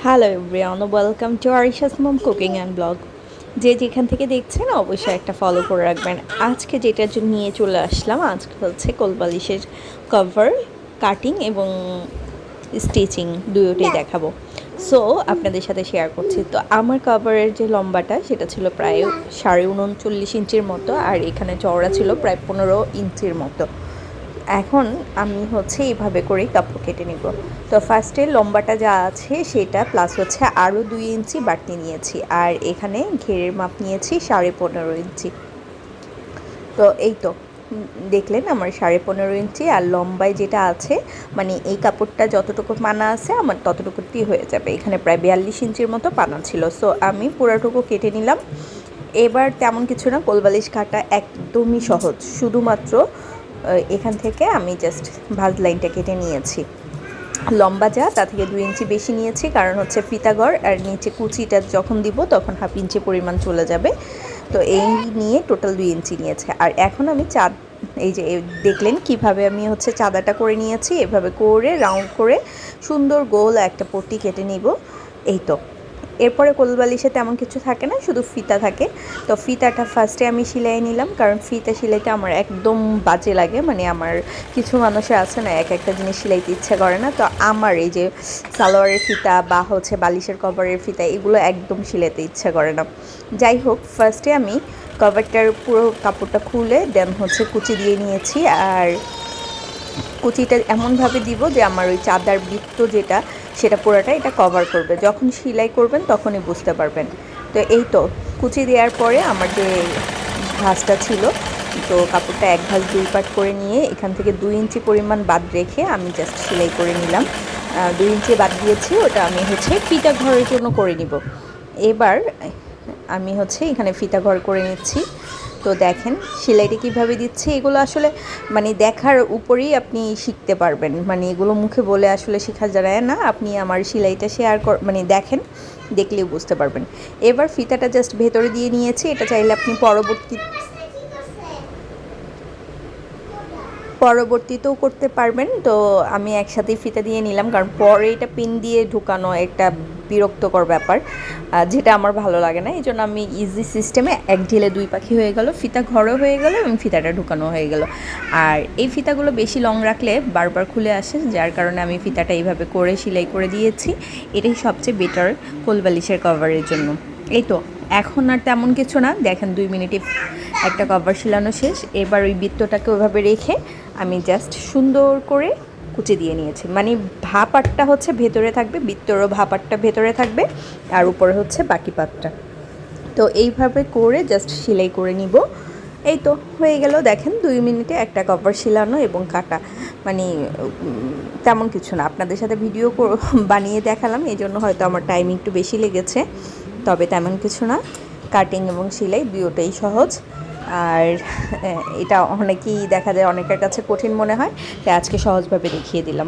Hello everyone, welcome to Arisha's mom cooking and blog. যে যেখান থেকে দেখছেন অবশ্যই একটা ফলো করে রাখবেন। আজকে যেটার জন্য নিয়ে চলে আসলাম, আজকে হচ্ছে কোলবালিশের কভার কাটিং এবং স্টিচিং দুটোই দেখাবো। সো আপনাদের সাথে শেয়ার করছি। তো আমার কভারের যে লম্বাটা সেটা ছিল প্রায় 39.5 ইঞ্চির মতো, আর এখানে চওড়া ছিল প্রায় 15 ইঞ্চির মতো। এখন আমি হচ্ছে এইভাবে করেই কাপড় কেটে নিব। তো ফার্স্টে লম্বাটা যা আছে সেটা প্লাস হচ্ছে আরও 2 ইঞ্চি বাড়তি নিয়েছি, আর এখানে ঘেরের মাপ নিয়েছি 15.5 ইঞ্চি। তো এই তো দেখলেন আমার 15.5 ইঞ্চি, আর লম্বায় যেটা আছে মানে এই কাপড়টা যতটুকু পানা আছে আমার ততটুকুতেই হয়ে যাবে। এখানে প্রায় 42 ইঞ্চির মতো পানা ছিল, সো আমি পুরোটুকু কেটে নিলাম। এবার তেমন কিছু না, কোলবালিশ কাটা একদমই সহজ, শুধুমাত্র এখান থেকে আমি জাস্ট ভাঁজ লাইনটা কেটে নিয়েছি। লম্বা যা তা থেকে 2 ইঞ্চি বেশি নিয়েছি, কারণ হচ্ছে ফিতাঘর আর নিচে কুচিটা যখন দিব তখন 1/2 ইঞ্চি পরিমাণ চলে যাবে। তো এই নিয়ে টোটাল 2 ইঞ্চি নিয়েছে। আর এখন আমি এই যে দেখলেন কিভাবে আমি হচ্ছে চাঁদাটা করে নিয়েছি, এভাবে করে রাউন্ড করে সুন্দর গোল একটা পট্টি কেটে নিব। এই তো এরপরে কোলবালিশে তেমন কিছু থাকে না, শুধু ফিতা থাকে। তো ফিতাটা ফার্স্টে আমি সেলাই নিলাম, কারণ ফিতা সেলাইতে আমার একদম বাজে লাগে। মানে আমার কিছু মানুষের আছে না, এক একটা জিনিস সেলাইতে ইচ্ছা করে না, তো আমার এই যে সালোয়ারের ফিতা বা হচ্ছে বালিশের কভারের ফিতা এগুলো একদম সেলাইতে ইচ্ছা করে না। যাই হোক, ফার্স্টে আমি কভারটার পুরো কাপড়টা খুলে দেন হচ্ছে কুচি দিয়ে নিয়েছি। আর কুচিটা এমনভাবে দিব যে আমার ওই চাঁদার বৃত্ত যেটা সেটা পুরোটা এটা কভার করবে। যখন সেলাই করবেন তখনই বুঝতে পারবেন। তো এই তো কুচি দেওয়ার পরে আমার যে ভাঁজটা ছিল, তো কাপড়টা এক ভাঁজ 2 পার্ট করে নিয়ে এখান থেকে 2 ইঞ্চি পরিমাণ বাদ রেখে আমি জাস্ট সেলাই করে নিলাম। 2 ইঞ্চি বাদ দিয়েছি, ওটা আমি হচ্ছে ফিতা ঘরের জন্য করে নিব। এবার আমি হচ্ছে এখানে ফিতা ঘর করে নিচ্ছি। তো দেখেন সেলাইটা কীভাবে দিচ্ছি, এগুলো আসলে মানে দেখার উপরেই আপনি শিখতে পারবেন। মানে এগুলো মুখে বলে আসলে শেখা যায় না, আপনি আমার সেলাইটা শেয়ার মানে দেখেন, দেখলেও বুঝতে পারবেন। এবার ফিতাটা জাস্ট ভেতরে দিয়ে নিয়েছি, এটা চাইলে আপনি পরবর্তীতেও করতে পারবেন। তো আমি একসাথেই ফিতা দিয়ে নিলাম, কারণ পরে এটা পিন দিয়ে ঢুকানো একটা বিরক্তকর ব্যাপার, যেটা আমার ভালো লাগে না। এই জন্য আমি ইজি সিস্টেমে এক ঢিলে 2 পাখি হয়ে গেল, ফিতা ঘরও হয়ে গেল এবং ফিতাটা ঢুকানো হয়ে গেল। আর এই ফিতাগুলো বেশি লং রাখলে বারবার খুলে আসে, যার কারণে আমি ফিতাটা এইভাবে করে সেলাই করে দিয়েছি। এটাই সবচেয়ে বেটার কোলবালিশের কভারের জন্য। এই তো এখন আর তেমন কিছু না, দেখেন 2 মিনিটে একটা কভার সেলানো শেষ। এবার ওই বৃত্তটাকে ওইভাবে রেখে আমি জাস্ট সুন্দর করে কুচি দিয়ে নিয়েছি। মানে ভাপারটা হচ্ছে ভেতরে থাকবে, বৃত্তরও ভাপারটা ভেতরে থাকবে, আর উপরে হচ্ছে বাকি পাতটা। তো এইভাবে করে জাস্ট সেলাই করে নিব। এই তো হয়ে গেল, দেখেন 2 মিনিটে একটা কভার সেলানো এবং কাটা। মানে তেমন কিছু না, আপনাদের সাথে ভিডিও বানিয়ে দেখালাম, এই জন্য হয়তো আমার টাইম একটু বেশি লেগেছে। তবে তেমন কিছু না, কাটিং এবং সেলাই দুটোই সহজ। আর এটা অনেকেই দেখা যায় অনেকের কাছে কঠিন মনে হয়, তাই আজকে সহজভাবে দেখিয়ে দিলাম।